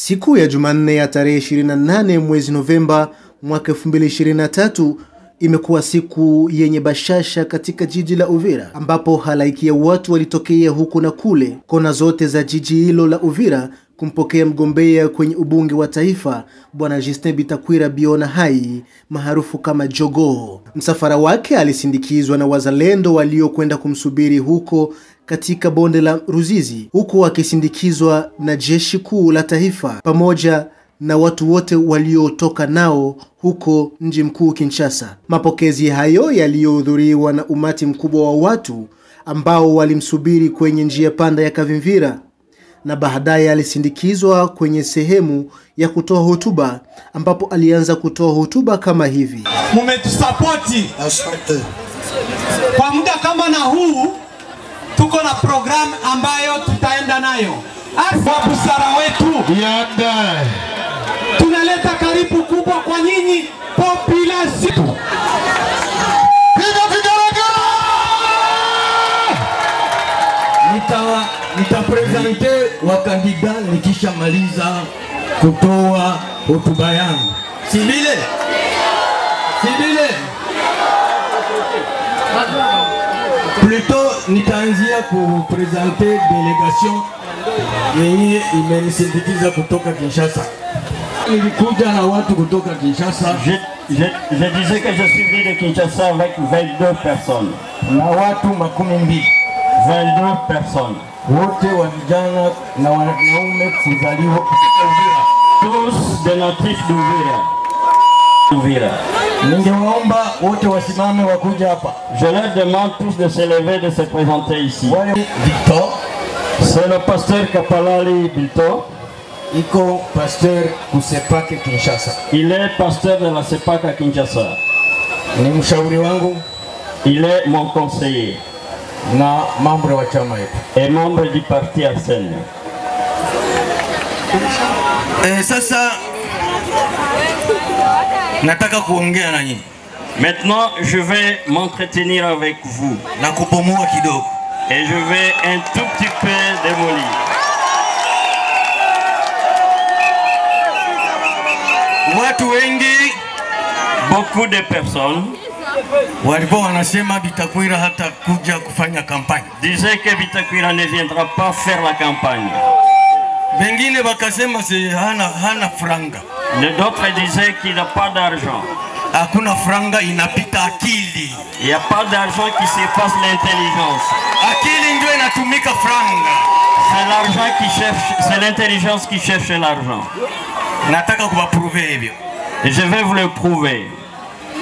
Siku ya Jumanne ya tarehe 28 mwezi Novemba mwaka 2023 imekuwa siku yenye bashasha katika jiji la Uvira, ambapo halaiki ya watu walitokea huku na kule kona zote za jiji hilo la Uvira kumpokea mgombea kwenye ubunge wa taifa Bwana Justin Bitakwira Biona Hai maarufu kama Jogoo. Msafara wake alisindikizwa na wazalendo waliokwenda kumsubiri huko katika bonde la Ruzizi, huku akisindikizwa na jeshi kuu la taifa pamoja na watu wote waliotoka nao huko mji mkuu Kinshasa. Mapokezi hayo yaliyohudhuriwa na umati mkubwa wa watu ambao walimsubiri kwenye njia panda ya Kavimvira, na baadaye alisindikizwa kwenye sehemu ya kutoa hotuba, ambapo alianza kutoa hotuba kama hivi: mumetusapoti kwa muda kama na huu, tuko na program ambayo tutaenda nayo kwa busara wetu yanda. Tunaleta karibu kubwa kwa nyinyi population. Nitapresente wakandida nikisha maliza kutoa hotuba yangu. Sibile? Plutôt nitaanzia kupresente delegation yenye imenisindikiza kutoka Kinshasa. Nilikuja na watu kutoka Kinshasa. Je disais que je suis venu de Kinshasa avec 22 personnes. Na watu 12. 22 personnes. Wote wa vijana na wanaume kuzaliwa kutoka Uvira. Tous des natifs d'Uvira. Ningewaomba wote wasimame wakuja hapa. Je leur demande tous de se lever, de se présenter ici. Victor. C'est le pasteur Kapalali Bilto. Iko pasteur kusepake Kinshasa. Il est pasteur de la CEPAC à Kinshasa. Ni mshauri wangu. Il est mon conseiller. Na membre wa chama yetu. Et membre du parti Arsène. Sasa nataka kuongea na nyinyi. Maintenant, je vais m'entretenir avec vous. Na kubomoa kidogo. Et je vais un tout petit peu démolir. Watu wengi, beaucoup de personnes walikuwa wanasema Bitakwira hata kuja kufanya kampani. Disaient que Bitakwira ne viendra pas faire la campagne. Wengine wakasema hana franga. D'autres disaient qu'il n'a pas d'argent. Hakuna franga, inapita akili. Il n'y a pas d'argent qui surpasse l'intelligence. Akili ndio inatumika franga. C'est l'argent qui cherche, c'est l'intelligence qui cherche l'argent. Nataka kuwaprouver hivyo. Et je vais vous le prouver.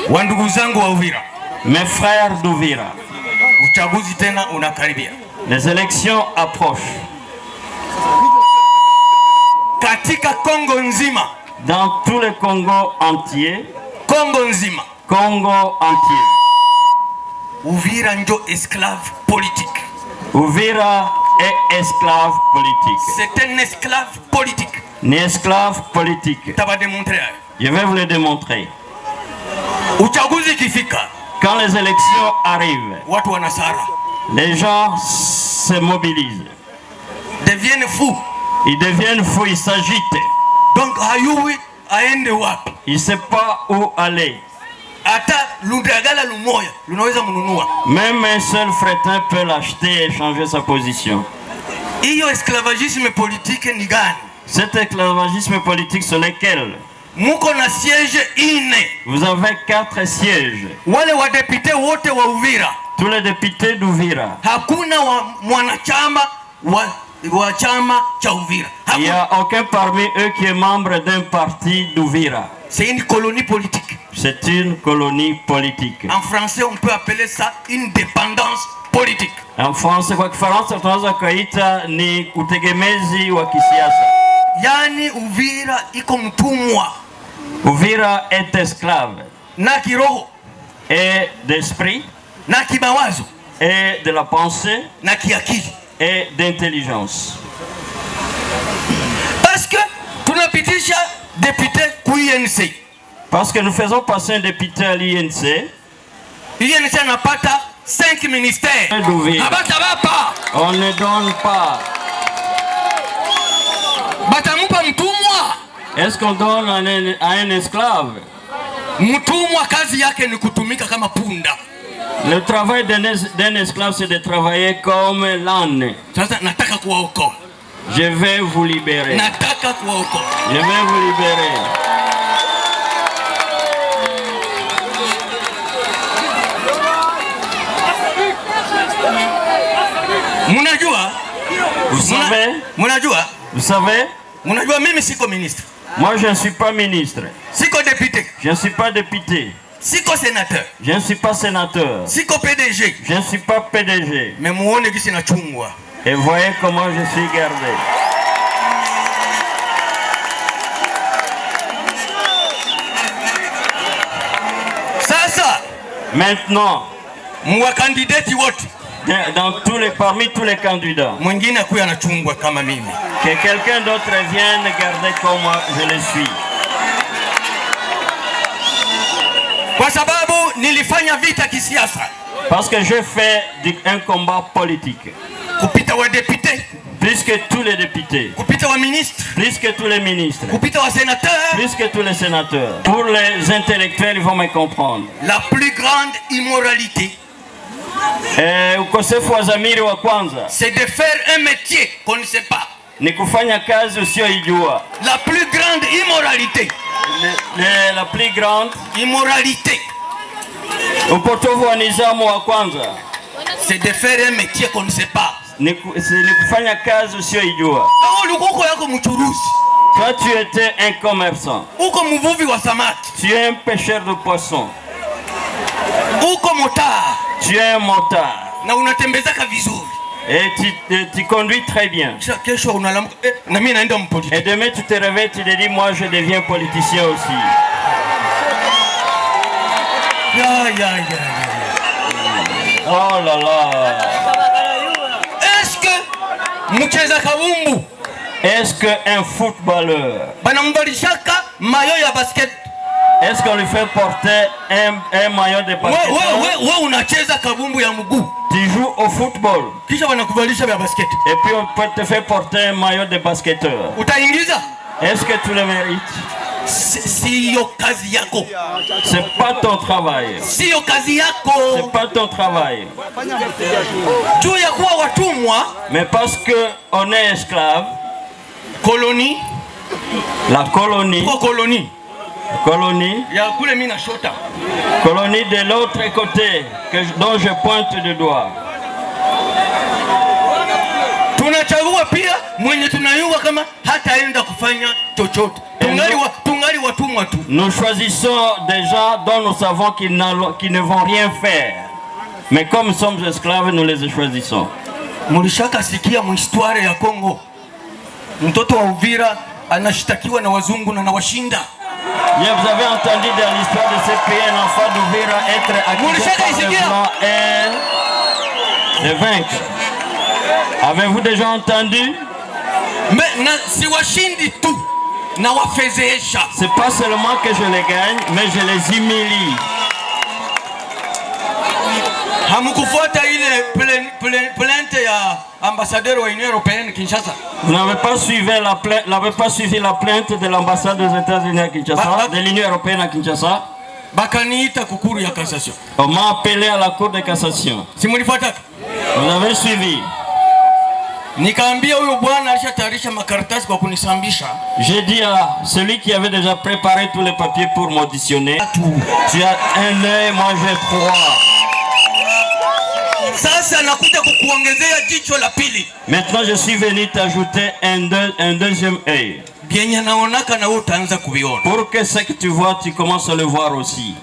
Wandugu zangu wa Uvira. Mes frères d'Uvira. Uchaguzi tena unakaribia. Les élections approchent. Katika Kongo nzima. Dans tout le Congo entier. Kongo nzima. Congo entier. Uvira ndio esclave politique. Uvira est esclave politique. C'est un esclave politique. Un esclave politique. Je vais vous le démontrer. Uchaguzi kifika. Quand les élections arrivent, watu wanasara. Les gens se mobilisent. Deviennent fous. Ils deviennent fous, ils s'agitent. Donc hayui aende wapi? Il ne sait pas où aller. Ata ludagala lumoya lunaweza mununua. Même un seul fretin peut l'acheter et changer sa position. Iyo esclavagisme politique ni gani? Cet esclavagisme politique sur lequel muko na siège ine. Vous avez 4 sièges. Wale wa député wote wa Uvira. Tous les députés d'Uvira. Hakuna mwanachama wa chama cha Uvira. Il n'y a aucun parmi eux qui est membre d'un parti d'Uvira. C'est une colonie politique. C'est une colonie politique. En français, on peut appeler ça une dépendance politique. En français, kwa Kifaransa tunaweza kuita ni utegemezi wa kisiasa. Yani Uvira iko mtumwa. Uvira est esclave. Na kiroho. Et d'esprit. Na kimawazo. Et de la pensée. Na kiakili. Et d'intelligence. Parce que tunapitisha député ku INC. Parce que nous faisons passer un député à l'INC. INC napata 5 ministères. On ne donne pas. Batamupa mtumwa. Est-ce qu'on donne à un esclave? Mtumwa kazi yake ni kutumika kama punda. Le travail d'un esclave, c'est de travailler comme l'âne. Sasa nataka kuwaokoa. Je vais vous libérer. Nataka kuwaokoa. Je vais vous libérer. Munajua? Vous savez? Munajua? Vous savez? Munajua mimi siko ministre. Moi, je ne suis pas ministre. Siko député. Je ne suis pas député. Siko sénateur. Je ne suis pas sénateur. Siko PDG. Je ne suis pas PDG. Mais muone gisi na chungwa. Et voyez comment je suis gardé. Sasa. Maintenant, mwa candidate wote. Parmi tous les candidats, mwingine akuya anachungwa kama mimi. Que quelqu'un d'autre vienne garder comme moi, je le suis. Kwa sababu nilifanya vita kisiasa. Parce que je fais un combat politique. Kupita wa député. Plus que tous les députés. Kupita wa ministre. Plus que tous les ministres. Kupita wa sénateur. Plus que tous les sénateurs. Pour les intellectuels, ils vont me comprendre. La plus grande immoralité. Ukosefu wa dhamiri wa kwanza, c'est de faire un métier qu'on ne sait pas. Ni kufanya kazi usiyoijua. La plus grande immoralité. La plus grande immoralité. Upotovu wa nizamu wa kwanza, c'est de faire un métier qu'on ne sait pas. Ni kufanya kazi usiyoijua. Uko yako mchuruzi. Toi, tu étais un commerçant. Uko mvuvi wa samaki. Tu es un pêcheur de poissons. Uko motard. Tu es un motard. Na unatembezaka vizuri. Et tu conduis très bien. Et demain tu te réveilles, tu te dis, moi je deviens politicien aussi. Oh là là. Est-ce que mcheza kabumbu? Est-ce qu'un footballeur, maillot ya basket, est-ce qu'on lui fait porter un maillot de basket? Tu joues au football. Et puis on peut te faire porter un maillot de basketteur. Est-ce que tu le mérites? C'est pas ton travail. C'est pas ton travail. Mais parce qu'on est esclave, colonie, la colonie, colonie de l'autre côté dont je pointe le doigt. Tunachagua pia mwenye tunayua kama hataenda kufanya chochote. Tungali watumwa tu. Nous choisissons des gens dont nous savons qu'ils ne vont rien faire. Mais comme nous sommes esclaves, nous les choisissons. Mulishaka sikia muhistoire ya Kongo. Mtoto wa Uvira anashitakiwa na wazungu na washinda. Vous avez entendu dans l'histoire de ce pays un enfant d'Uvira être accusé par les blancs et de vaincre. Avez-vous déjà entendu? C'est pas seulement que je les gagne, mais je les humilie. Vous n'avez pas suivi la plainte de l'ambassade des États-Unis à Kinshasa, de l'Union européenne à Kinshasa? On m'a appelé à la cour de cassation. Vous avez suivi? J'ai dit à celui qui avait déjà préparé tous les papiers pour m'auditionner, tu as un œil, moi j'ai trois. Maintenant je suis venu t'ajouter un deuxième œil. Pour que ce que tu vois, tu commences à le voir aussi.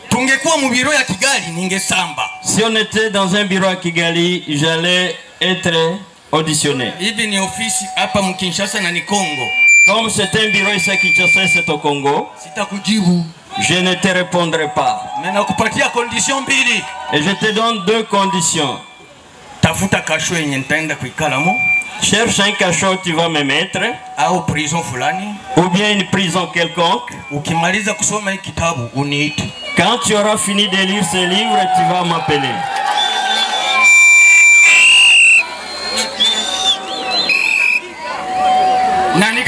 Si on était dans un bureau à Kigali, j'allais être auditionné. Comme c'est un bureau ici à Kinshasa, c'est au Congo, je ne te répondrai pas. Et je te donne deux conditions. Cherche un cachot où tu vas me mettre, ou bien une prison quelconque. Quand tu auras fini de lire ce livre, tu vas m'appeler.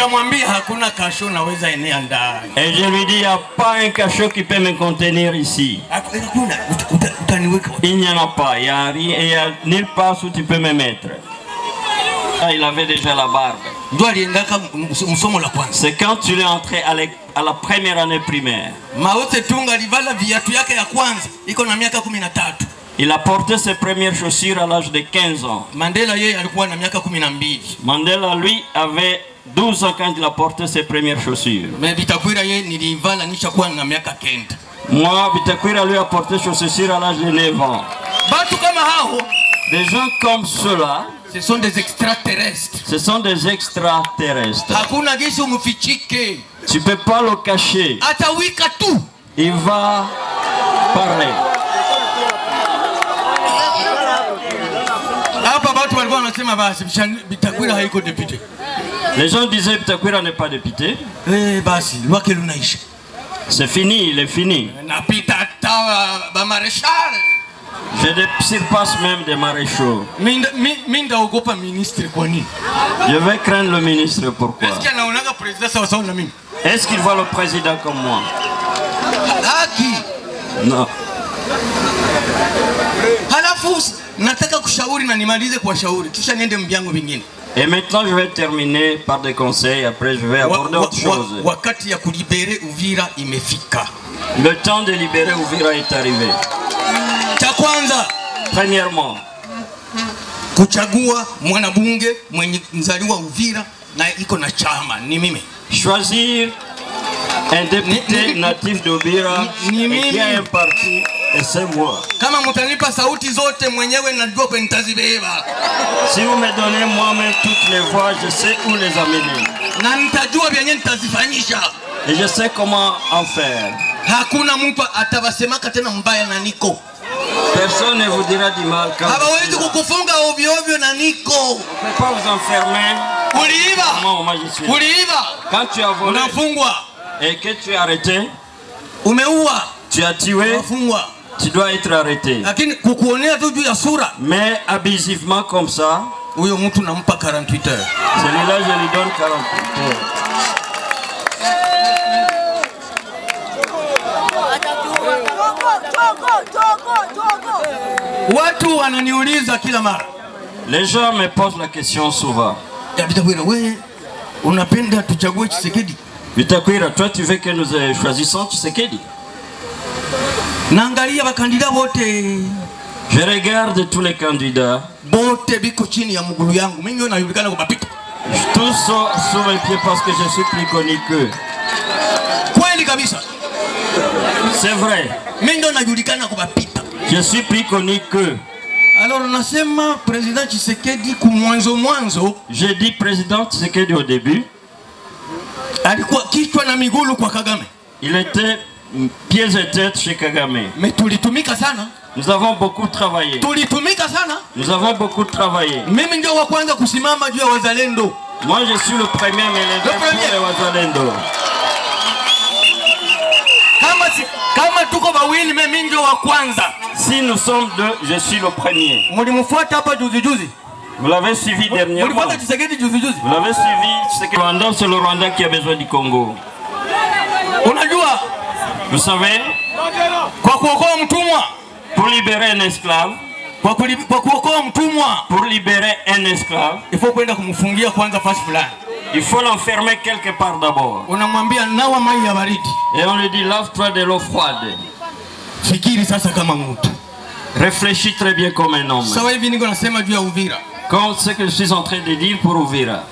Nikamwambia hakuna kasho naweza enea ndani. Et je lui dis, il n'y a pas un cachot qui peut me contenir ici. Il n'y en a pas, il n'y a rien, il n'y a nulle part où tu peux me mettre. Ah, il avait déjà la barbe. C'est quand tu es entré à la première année primaire. Il a porté ses premières chaussures à l'âge de 15 ans. Mandela, lui, avait 12 ans quand il a porté ses premières chaussures. Moi, Bitakwira, lui, a porté ses chaussures à l'âge de 9 ans. Des gens comme ceux-là, ce sont des extraterrestres. Ce sont des extraterrestres. Tu ne peux pas le cacher. Il va parler. Les gens disaient que Bitakwira n'est pas député. C'est fini, il est fini. Je surpasse même des maréchaux. Je vais craindre le ministre, pourquoi? Est-ce qu'il voit le président comme moi? Non. Et maintenant je vais terminer par des conseils, après je vais aborder autre chose. Le temps de libérer Uvira est arrivé. Premièrement, choisir un député natif d'Uvira et qui a un parti, et c'est moi. Si vous me donnez moi-même toutes les voix, je sais où les amener. Et je sais comment en faire. Personne ne vous dira du mal quand vous ne pouvez pas vous enfermer. Moi, je suis là. Quand tu as volé et que tu es arrêté, tu as tué, tu dois être arrêté. Mais abusivement comme ça, celui-là je lui donne 48 heures. Les gens me posent la question souvent. Bitakwira, toi tu veux que nous choisissons Tshisekedi? Je regarde tous les candidats. Tous sont sous mes pieds parce que je suis plus connu qu'eux. C'est vrai. Je suis plus connu qu'eux. Alors nasema président Tshisekedi j'ai dit président Tshisekedi au début. Il était pieds et têtes chez Kagame. Nous avons beaucoup travaillé. Nous avons beaucoup travaillé. Moi je suis le premier à me lever pour les Wazalendo. Si nous sommes deux, je suis le premier. Vous l'avez suivi dernièrement. Vous l'avez suivi, c'est le Rwanda qui a besoin du Congo. Vous savez, pour libérer un esclave, pour libérer un esclave, il faut l'enfermer quelque part d'abord. Et on lui dit, lave-toi de l'eau froide. Réfléchis très bien comme un homme. Comme ce que je suis en train de dire pour Uvira.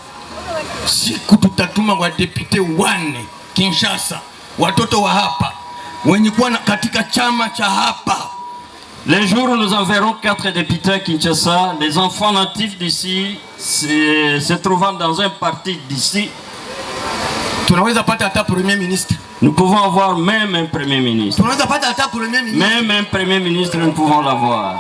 Les jours où nous enverrons 4 députés à Kinshasa, les enfants natifs d'ici, se trouvant dans un parti d'ici, nous pouvons avoir même un premier ministre. Même un premier ministre, nous pouvons l'avoir.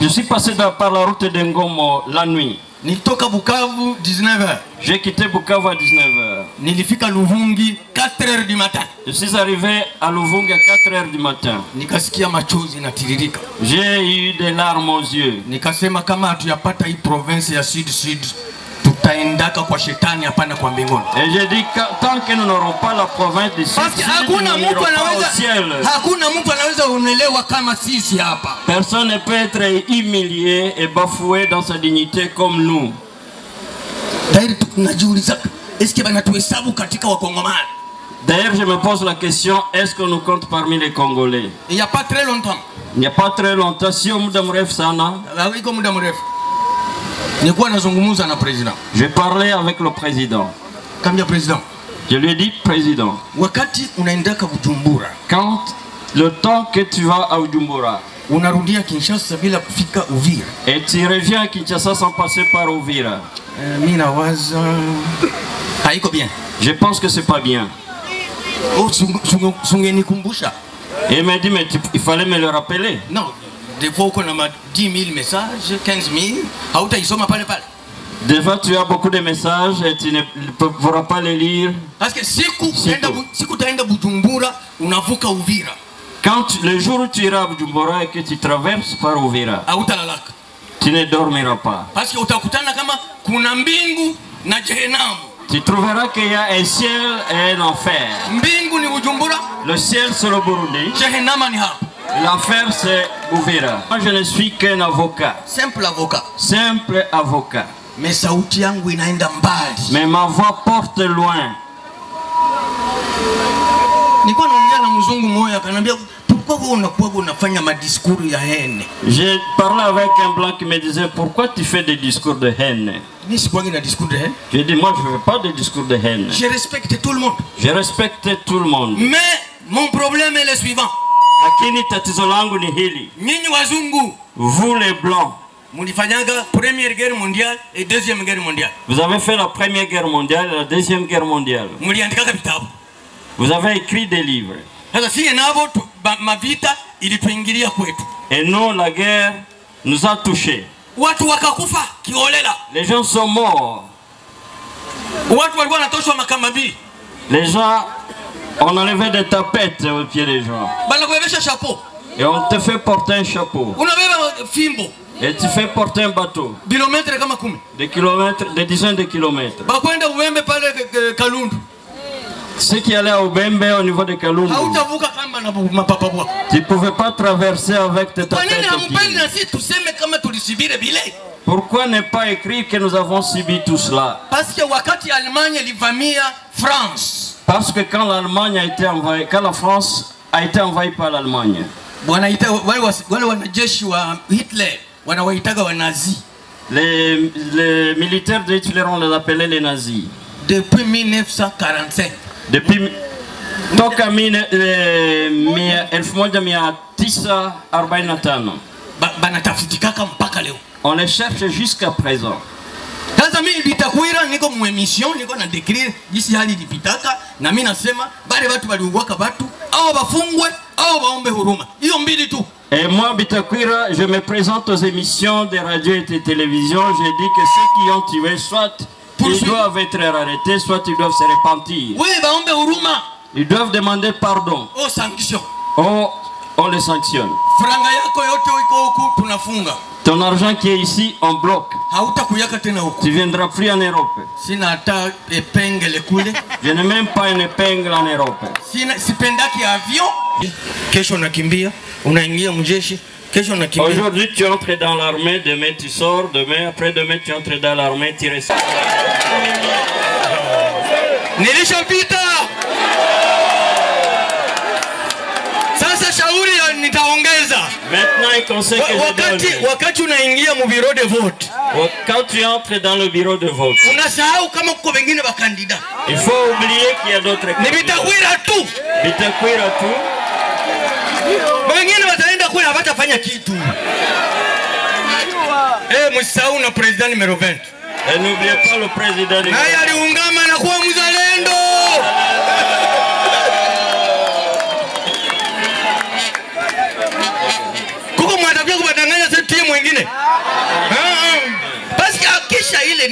Je suis passé par la route de Ngomo la nuit. Nilitoka Bukavu 19h. J'ai quitté Bukavu à 19h. Nilifika Luvungi 4h du matin. Je suis arrivé à Luvungi à 4h du matin. Nikasikia machozi inatiririka. J'ai eu des larmes aux yeux. Nikasema kama hatuyapata hii province ya Sud tutaendaka kwa shetani hapana kwa mbinguni. Et j'ai dit tant que nous n'aurons pas la province du Sud, nous n'irons pas au ciel. Hakuna mtu anaweza unielewa kama sisi hapa. Personne ne peut être humilié et bafoué dans sa dignité comme nous. D'ailleurs, je me pose la question, est-ce qu'on nous compte parmi les Congolais? Il n'y a pas très longtemps. Il n'y a pas très longtemps, si on me demande ça, j'ai parlé avec le président. Je lui ai dit, président, quand le temps que tu vas à Bujumbura, et tu reviens à Kinshasa sans passer par Uvira, je pense que c'est pas bien. Et il m'a dit, mais il fallait me le rappeler. Non, des fois on a 10 000 messages, 15 000. Des fois tu as beaucoup de messages et tu ne pourras pas les lire. Parce que si tu as Bujumbura, quand le jour où tu iras à Bujumbura et que tu traverses par Uvira, tu ne dormiras pas. Parce que tu trouveras qu'il y a un ciel et un enfer. Le ciel c'est le Burundi. L'enfer c'est Uvira. Moi je ne suis qu'un avocat. Simple avocat. Simple avocat. Mais ma voix porte loin. J'ai parlé avec un blanc qui me disait pourquoi tu fais des discours de haine. J'ai dit moi je ne veux pas de discours de haine. Je respecte tout le monde. Je respecte tout le monde. Mais mon problème est le suivant. Vous les blancs, Première guerre mondiale et deuxième guerre mondiale. vous avez fait la première guerre mondiale et la deuxième guerre mondiale. Vous avez écrit des livres. Et nous, la guerre nous a touchés. Les gens sont morts. Les gens ont enlevé des tapettes aux pieds des gens. Et on te fait porter un chapeau. Et tu fais porter un bateau. Des kilomètres, des dizaines de kilomètres. Ceux qui allaient au Bembe au niveau de Kalundu, tu ne pouvais pas traverser avec tes tapettes. Pourquoi ne pas écrire que nous avons subi tout cela? Parce que quand l'Allemagne a été envahie, quand la France a été envahie par l'Allemagne, les militaires de Hitler, on les appelait les nazis. Depuis 1945. Depuis toka 1945 on les cherche jusqu'à présent. Et moi, Bitakwira, je me présente aux émissions de radio et de télévision. Je dis que ceux qui ont tué, soit ils doivent être arrêtés, soit ils doivent se repentir. Ils doivent demander pardon. Oh, on les sanctionne. Ton argent qui est ici, on bloque. Tu ne viendras plus en Europe. Je n'ai même pas une épingle en Europe. Aujourd'hui tu entres dans l'armée, demain tu sors, demain après-demain tu entres dans l'armée, tu restes. Maintenant il conseille que je donne. Quand tu entres dans le bureau de vote, il faut oublier qu'il y a d'autres candidats. Bitakwira tout. Et n'oubliez pas le président de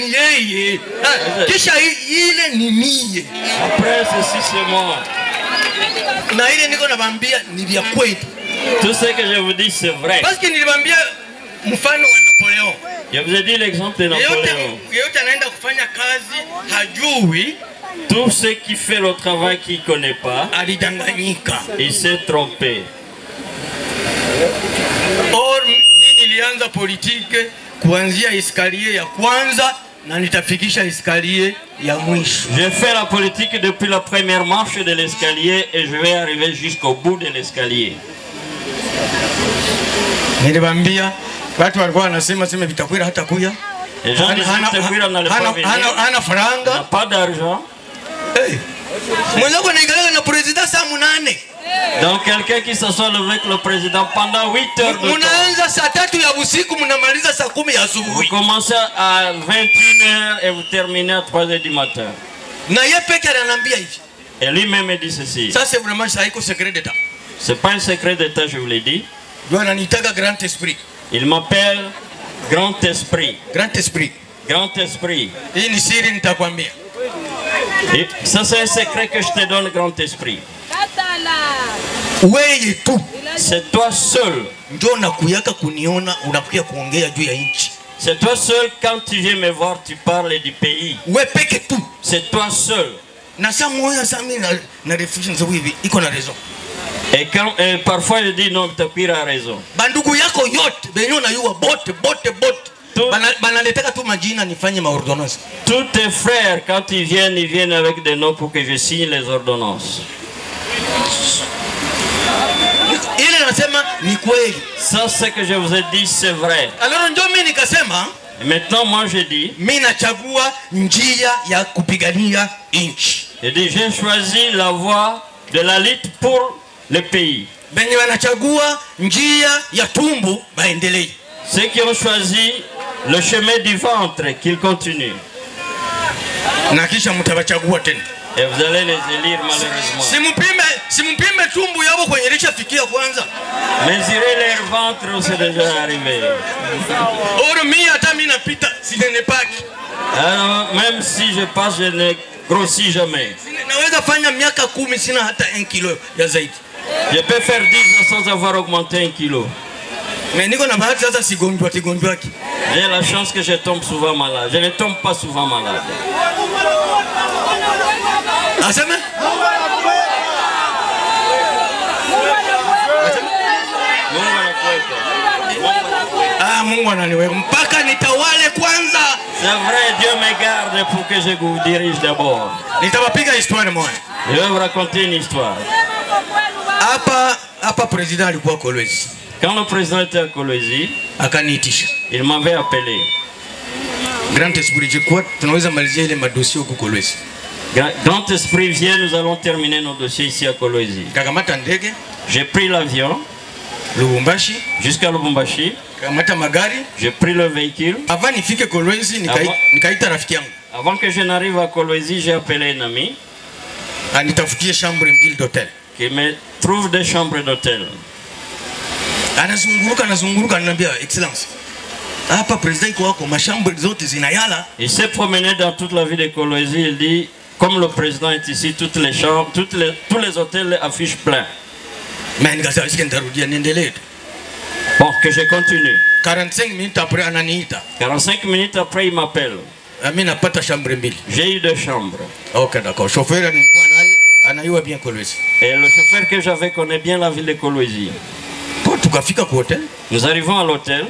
ni yeye. Kisha ile ni mie. Après ceci c'est moi. Na ile niko nabambia ni vya kweli. Tout ce que je vous dis c'est vrai. Parce que nilibambia mfano wa Napoleon. Je vous ai dit l'exemple de Napoléon. Yeyote anaenda kufanya kazi hajui. Tout ce qui fait le travail qu'il ne connaît pas, il s'est trompé. Or, mimi nilianza politique kuanzia escalier ya kwanza na nitafikisha escalier ya mwisho. J'ai fait la politique depuis la première marche de l'escalier et je vais arriver jusqu'au bout de l'escalier. Nilibambia watu walikuwa wanasema sema Vitakwira hata kuya. Les gens disent Vitakwira n'allait pas venir. Hana faranga. N'a pas d'argent. Mwenzako anaingia na president saa 8. Donc quelqu'un qui s'assoit avec le président pendant 8 heures de temps. Munaanza saa 3 ya usiku mnamaliza saa 10 ya asubuhi. Vous commencez à 21h et vous terminez à 3h du matin. Na yeye peke ananiambia hivi. Et lui-même me dit ceci. Ça c'est vraiment ça iko secret d'état. C'est pas un secret d'état, je vous l'ai dit. Ndio ananitaga grand esprit. Il m'appelle Grand Esprit. Grand Esprit. Grand Esprit. Hii ni siri nitakwambia. Et ça c'est un secret que je te donne, Grand Esprit. Wewe tu. C'est toi seul. Ndio nakuyaka kuniona unakuja kuongea juu ya nchi. C'est toi seul quand tu viens me voir, tu parles du pays. Wewe peke tu. C'est toi seul. Na saa moja saa mimi na reflection za hivi iko na raison. Et parfois je dis non, Vitakwira a raison. Bandugu yako yote benyo unayua bote. Banaletaka tu majina nifanye maordonnance. Tous tes frères quand ils viennent avec des noms pour que je signe les ordonnances. Ile nasema ni kweli. Ça c'est que je vous ai dit, c'est vrai. Alors ndio mimi nikasema, maintenant moi je dis, mimi nachagua njia ya kupigania nchi. Je dis j'ai choisi la voie de la lutte pour le pays. Benye wanachagua njia ya tumbo baendelee. Ceux qui ont choisi le chemin du ventre, qu'ils continuent. Na kisha mtabachagua tena. Et vous allez les élire malheureusement. Simpime tumbo yao kwenye lishafikia kwanza. Mesurez leur ventre, c'est déjà arrivé. Oro mimi hata mimi napita sinenepaki. Alors même si je passe, je ne grossis jamais. Naweza fanya miaka 10 sina hata 1 kilo ya zaidi. Je peux faire 10 ans sans avoir augmenté 1 kilo. Mais niko na bahati sasa sigonjwaki. J'ai la chance que je tombe souvent malade. Je ne tombe pas souvent malade. Asema? Mungu ananiweka mpaka nitawale kwanza. C'est vrai, Dieu me garde pour que je vous dirige d'abord. Nitawapiga histoire moja. Je vais vous raconter une histoire. Hapa président alikuwa Kolwezi. Quand le président était à Kolwezi, akaniitisha. Il m'avait appelé. Grand Esprit, je crois tunaweza malizia ile madossier huko Kolwezi. Grand Esprit, viens, nous allons terminer nos dossiers ici à Kolwezi. Kakamata ndege. J'ai pris l'avion. Lubumbashi. Jusqu'à Lubumbashi. Kakamata magari. J'ai pris le véhicule. Avant nifike Kolwezi nikaita rafiki yangu. Avant que je n'arrive à Kolwezi, j'ai appelé un ami. Anitafutie chambre mbili d'hôtel. Qui me trouve des chambres d'hôtel. Anazunguruka ananiambia excellence. Hapa président iko wako machambre zote zinayala. Il s'est promené dans toute la ville de Kolwezi, il dit comme le président est ici, toutes les chambres, tous les hôtels affichent plein. Mais nikasema sike nitarudia niendelee. Bon, que je continue. 45 minutes après ananiita. 45 minutes après il m'appelle. Mimi napata chambre mbili. J'ai eu 2 chambres. OK, d'accord. Chauffeur nilikuwa naye anayua bien Kolwezi. Et le chauffeur que j'avais connaît bien la ville de Kolwezi. Tukafika kwa hotel. Nous arrivons à l'hôtel.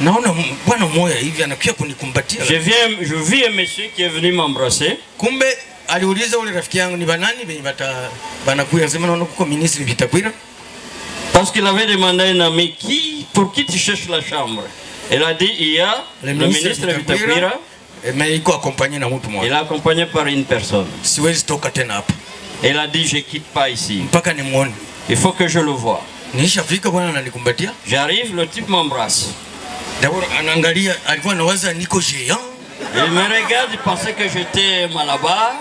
Naona bwana moya hivi anakuja kunikumbatia. Je vis un monsieur qui est venu m'embrasser. Kumbe aliuliza ule rafiki yangu ni banani benye banakuya sema naona kuko ministre Vitakwira. Parce qu'il avait demandé à un ami pour qui tu cherches la chambre. Elle a dit il y a le ministre Vitakwira. Mais iko accompagné na mtu mmoja. Il est accompagné par une personne. Siwezi toka tena hapa. Elle a dit je quitte pas ici. Mpaka nimuone. Il faut que je le voie. Nishafika bwana ananikumbatia. J'arrive, le type m'embrasse. D'abord anaangalia alikuwa anawaza niko géant. Il me regarde, il pensait que j'étais Malabar.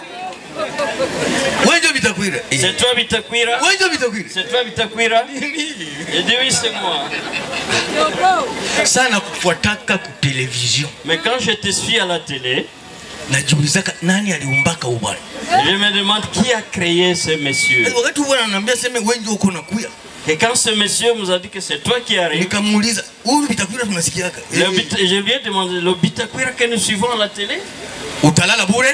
Wenjo Bitakwira. C'est toi Bitakwira? Wenjo Bitakwira. C'est toi Bitakwira? J'ai dit oui, c'est moi. Sana kufuataka ku télévision. Mais quand je te suis à la télé, najiulizaka nani aliumbaka ubwana. Je me demande qui a créé ce monsieur. Wakati bwana ananiambia sema Wenjo uko nakuya. Et quand ce monsieur nous a dit que c'est toi qui arrive, nikamuuliza huyu Bitakwira tunasikiaka. Je lui ai demandé, le Bitakwira que nous suivons à la télé, utalala bure?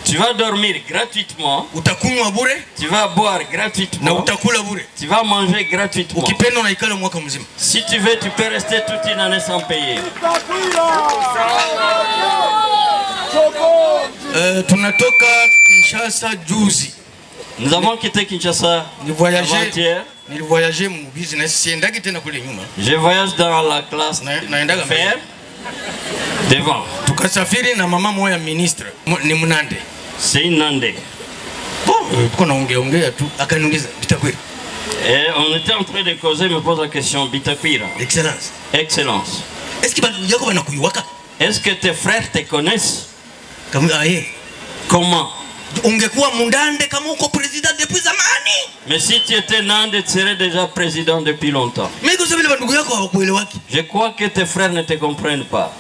Tu vas dormir gratuitement. Utakunywa bure? Tu vas boire gratuitement. Na utakula bure? Tu vas manger gratuitement. Ukipenda unaikala mwaka mzima. Si tu veux, tu peux rester toute une année sans payer. Tunatoka Kinshasa juzi. Nous avons quitté Kinshasa avant-hier. Nili voyager mu business, siendaki tena kule nyuma. Je voyage dans la classe d'affaires devant. Tukasafiri na mama moya ministre, ni Munande. C'est une Nande. Kuna ongea tu akaniuliza Bitakwira. Et on était en train de causer, il me pose la question, Bitakwira. Excellence. Excellence. Est-ce que bandu yako banakuyuwaka? Est-ce que tes frères te connaissent? Comment? Ungekuwa Mundande kama uko président depuis zamani. Mais si tu étais Nande, tu serais déjà président depuis longtemps. Je crois que tes frères ne te comprennent pas.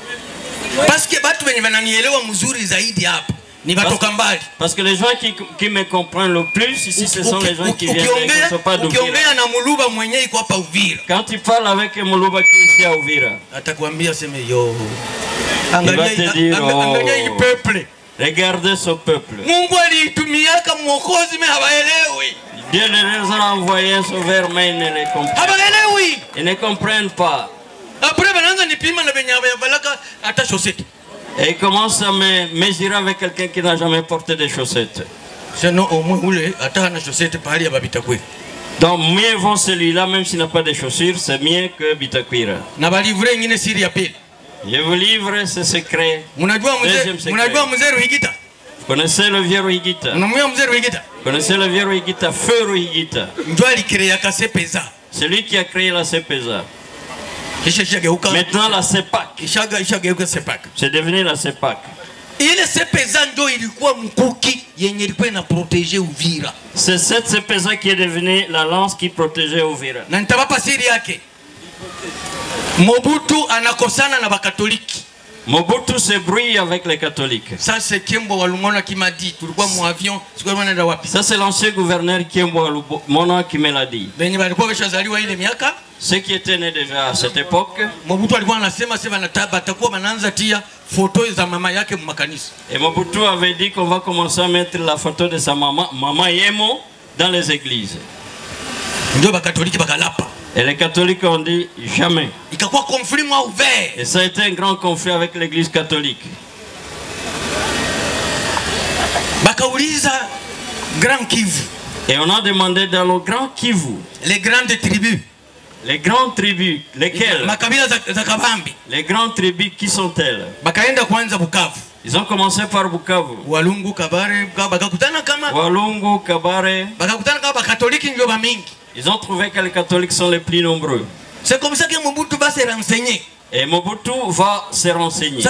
Parce que batu wenye wananielewa mzuri zaidi hapa ni batoka mbali. Parce que les gens qui me comprennent le plus ici, ce sont les gens qui viennent de Sopa d'Uvira. Ukiongea na Muluba mwenyewe iko hapa Uvira. Quand tu parles avec Muluba qui est ici à Uvira, atakwambia sema yo. Angalia hii peuple. Regardez ce peuple. Mungu alitumiaka mwokozi mais hawaelewi. Dieu les a envoyés un sauveur mais ils ne les comprennent pas. Hawaelewi. Ils ne comprennent pas. Après banaanza nipima na benye hawavalaka hata chaussette. Et il commence à me mesurer avec quelqu'un qui n'a jamais porté de chaussettes. Sinon au moins ule hata na chaussette pahali ya Bitakwira. Donc mieux vaut celui-là même s'il n'a pas de chaussures, c'est mieux que Bitakwira. Na balivre ingine siri ya pili. Je vous livre ce secret. Munajua mzee Ruhigita? Vous connaissez le vieux Ruhigita? Vous connaissez le vieux Ruhigita, Feu Ruhigita? C'est lui qui a créé la CEPESA. Maintenant la CEPAC. C'est devenu la CEPAC. C'est cette CEPESA qui est devenue la lance qui protégeait Uvira. Mobutu anakosana na bakatoliki. Mobutu se brouille avec les catholiques. Ça c'est Kiembo Walumona qui m'a dit. Tulikuwa mu avion, sikuwa nenda wapi. Ça c'est l'ancien gouverneur Kiembo Walumona qui me l'a dit. Benye balikuwa bashazaliwa ile miaka. Ceux qui étaient nés déjà à cette époque. Mobutu alikuwa anasema sema batakuwa banaanza tia photo za mama yake mu makanisa. Et Mobutu avait dit qu'on va commencer à mettre la photo de sa maman, Maman Yemo, dans les églises. Ndio bakatoliki bakalapa. Et les catholiques ont dit jamais. Et ça a été un grand conflit avec l'église catholique. Et on a demandé dans le Grand Kivu. Les grandes tribus. Les grandes tribus. Lesquelles? Les grandes tribus, qui sont-elles? Ils ont commencé par Bukavu. Walungu, Kabare, Walungu, Kabare. Ils ont trouvé que les catholiques sont les plus nombreux. C'est comme ça que Mobutu va se renseigner. Et Mobutu va se renseigner.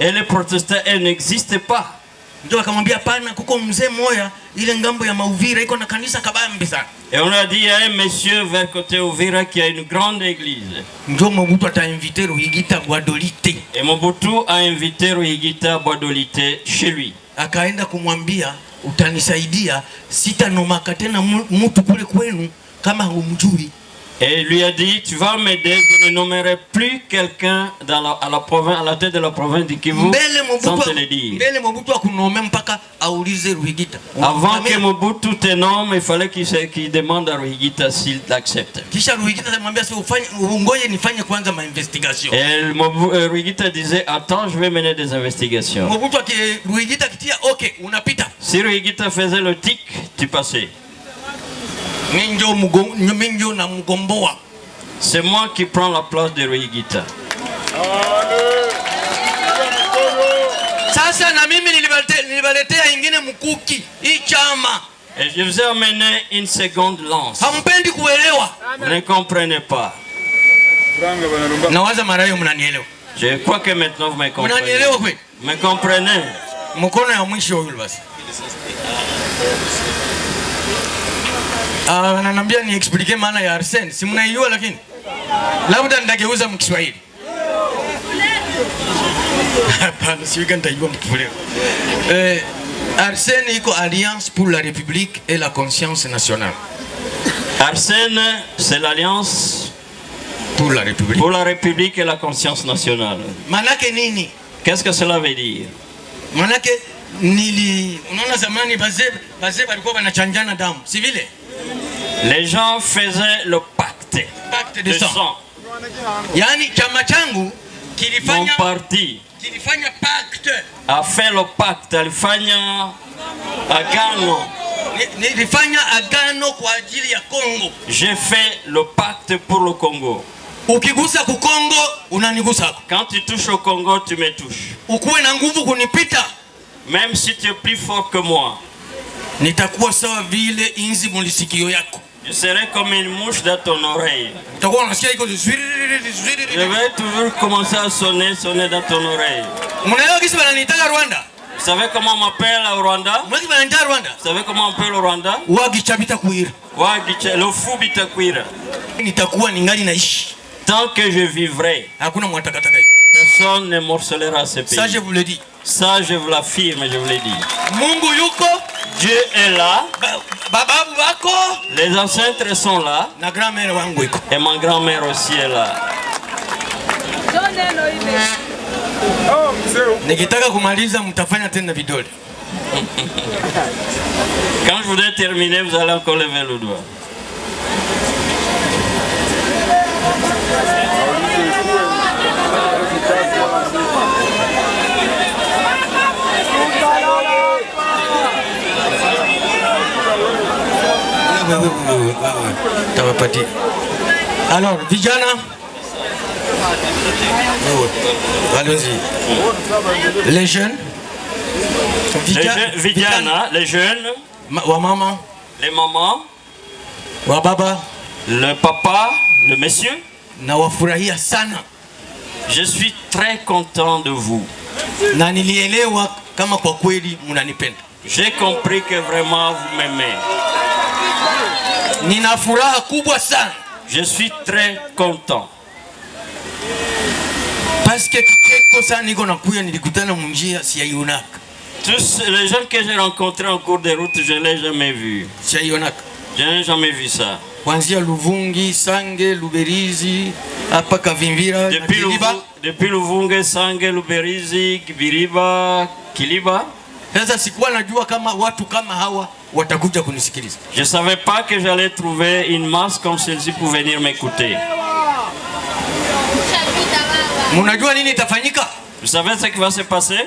Et les protestants, elles n'existent pas. Et on a dit, il y a un monsieur vers côté Uvira qui a une grande église. Et Mobutu a invité Ruhigita Boadolite chez lui. Utanisaidia sitanomaka tena mtu kule kwenu kama humjui. Et il lui a dit, tu vas m'aider, je ne nommerai plus quelqu'un à la tête de la province du Kivu sans te le dire. Avant que Mobutu te nomme, il fallait qu'il demande à Ruhigita s'il l'accepte. Et Ruhigita disait, attends, je vais mener des investigations. Si Ruhigita faisait le tic, tu passais. C'est moi qui prends la place de Ruhigita. Et je vous ai amené une seconde lance. Vous ne comprenez pas. Je crois que maintenant vous me comprenez. Vous me comprenez? mkono ya mwisho yule basi. Ananiambia ni explain maana ya Arsene. Si mnaijua lakini. Labda nitageuza mkiswahili. Hapana, si wewe nitaijua mkifuleo. Arsene iko Alliance pour la République et la conscience nationale. Arsene, c'est l'Alliance pour la République. Pour la République et la conscience nationale. Manake nini? Qu'est-ce que cela veut dire? Manake unaona zamani bazee walikuwa wanachanjana damu, si vile? Les gens faisaient le pacte de sang. Yani chama changu kilifanya mon parti pacte. A fait le pacte, alifanya agano. Nilifanya agano kwa ajili ya Kongo. J'ai fait le pacte pour le Congo. Ukigusa ku Kongo unanigusa. Quand tu touches au Congo, tu me touches. Ukuwe na nguvu kunipita, même si tu es plus fort que moi, nitakuwa sawa vile inzi mulisikio yako. Je serai comme une mouche dans ton oreille. Je vais toujours commencer à sonner dans ton oreille. Vous savez comment on m'appelle au Rwanda? Vous savez comment on appelle au Rwanda? Le fou Bitakwira. Tant que je vivrai, personne ne morcellera ce pays. Ça je vous le dis. Ça je vous l'affirme, je vous l'ai dit. Mungu yuko. Dieu est là. Bababu bako. Les ancêtres sont là. Na grand-mère wangu iko. Et ma grand-mère aussi est là. Nikitaka kumaliza mtafanya tena vidole. Quand je voudrais terminer, vous allez encore lever le doigt. Alors, vijana, allons-y. Les jeunes, vijana, les jeunes, maman, les mamans, baba, le papa, le monsieur. Na wafurahia sana. Je suis très content de vous. Na nilielewa kama kwa kweli mnanipenda. J'ai compris que vraiment vous m'aimez. Nina furaha kubwa sana. Je suis très content. Parce que kicheko sana niko nakuya nilikutana munjia siyaionaka. Tous les gens que j'ai rencontrés en cours de route, je ne l'ai jamais vu. Siyaionaka. Je n'ai jamais vu ça. Kuanzia Luvungi, Sange, Luberizi, hapa Kavimvira, depuis Luvungi, Sange, Luberizi, Biriba, Kiliba. Sasa sikuwa najua kama watu kama hawa watakuja kunisikiliza. Je savais pas que j'allais trouver une masse comme celle-ci pour venir m'écouter. Mnajua nini itafanyika? Vous savez ce qui va se passer?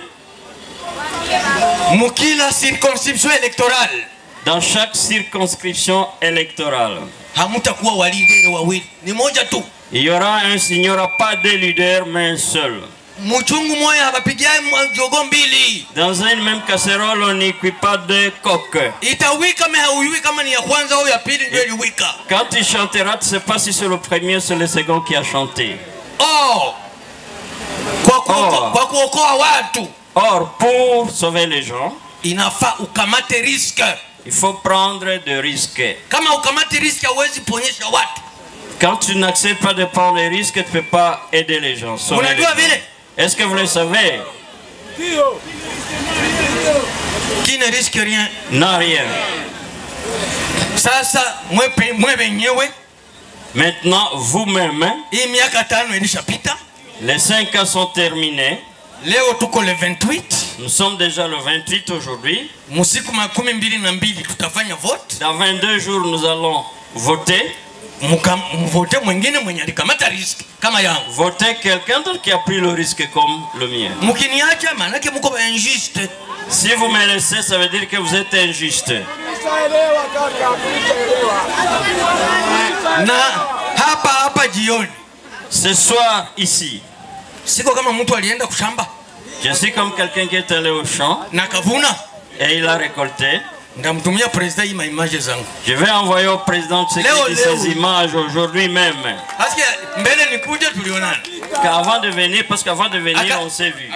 Mukila circonscription électorale. Dans chaque circonscription électorale, hamutakuwa walidere wawili, ni moja tu. Il y aura un, il n'y aura pas de leader, mais un seul. Muchungu moya habapigia jogo mbili. Dans une même casserole, on n'y cuit pas deux coqs. Itawika mais hauyui kama ni ya kwanza au ya pili ndio iliwika. Quand il chantera, tu ne sais pas si c'est le premier ou c'est le second qui a chanté. Or, kwa kuokoa watu. Or, pour sauver les gens, inafaa ukamate risque. Il faut prendre des risques. Kama ukamate risque hauwezi ponyesha watu. Quand tu n'acceptes pas de prendre les risques, tu ne peux pas aider les gens. Est-ce que vous le savez? Qui ne risque rien n'a rien. Sasa mwe benyewe. Maintenant, vous-même, hii miaka 5 ilishapita. Les 5 ans sont terminés. Leo tuko le 28. Nous sommes déjà le 28 aujourd'hui. Musiku 12 tutafanya vote. Dans 22 jours, nous allons voter. Voter mwingine mwenye alikamata risque kama yangu. Voter quelqu'un d'autre qui a pris le risque comme le mien. Mukiniacha manake muko injuste. Si vous me laissez, ça veut dire que vous êtes injuste. Na hapa jioni. Ce soir ici. Siko kama mtu alienda kushamba. Je suis comme quelqu'un qui est allé au champ. Na kavuna. Et il a récolté. Ndamtumia président hii image zangu. Je vais envoyer au président ces images aujourd'hui même. Parce que mbele nikuja tulionana. qu'avant de venir, parce qu'avant de venir, on s'est vu.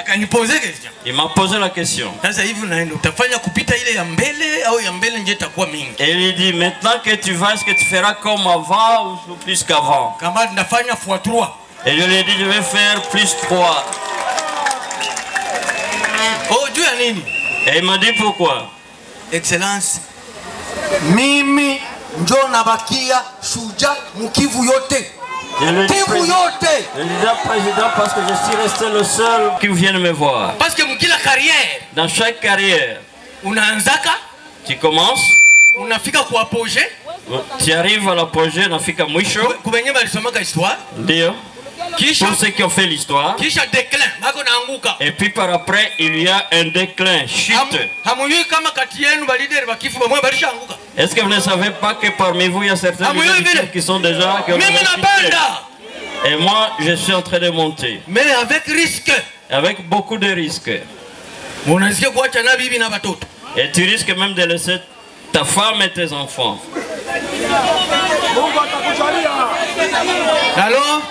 Il m'a posé la question. Et il dit, maintenant que tu vas, est-ce que tu feras comme avant ou plus qu'avant? Et je lui ai dit, je vais faire plus 3. Et il m'a dit pourquoi? Excellence, mimi njo nabakia shuja mukivu yote. Je le dis président parce que je suis resté le seul qui vient me voir. Parce que mukila carrière, dans chaque carrière, tu commences, tu arrives à l'apogée, unafika mwisho. Ndio. Pour ceux qui ont fait l'histoire. Et puis par après, il y a un déclin, chute. Est-ce que vous ne savez pas que parmi vous, il y a certains qui sont déjà... Et moi, je suis en train de monter. Mais avec risque. Avec beaucoup de risques. Et tu risques même de laisser ta femme et tes enfants. Alors,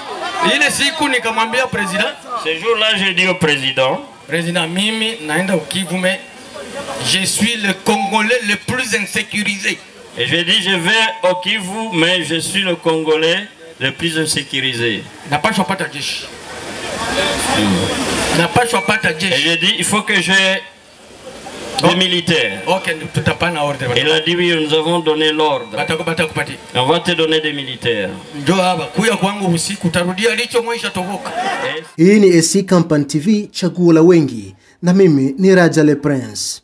ce jour-là, j'ai dit au président, Mimi, je suis le Congolais le plus insécurisé. Et je dis, je vais au Kivu, mais je suis le Congolais le plus insécurisé. Et j'ai dit, il faut que j'ai des militaires. Il a dit, oui, nous avons donné l'ordre. On va te donner des militaires. Hii ni SC Kampan TV, chaguo la wengi, na mimi ni Raja Le Prince.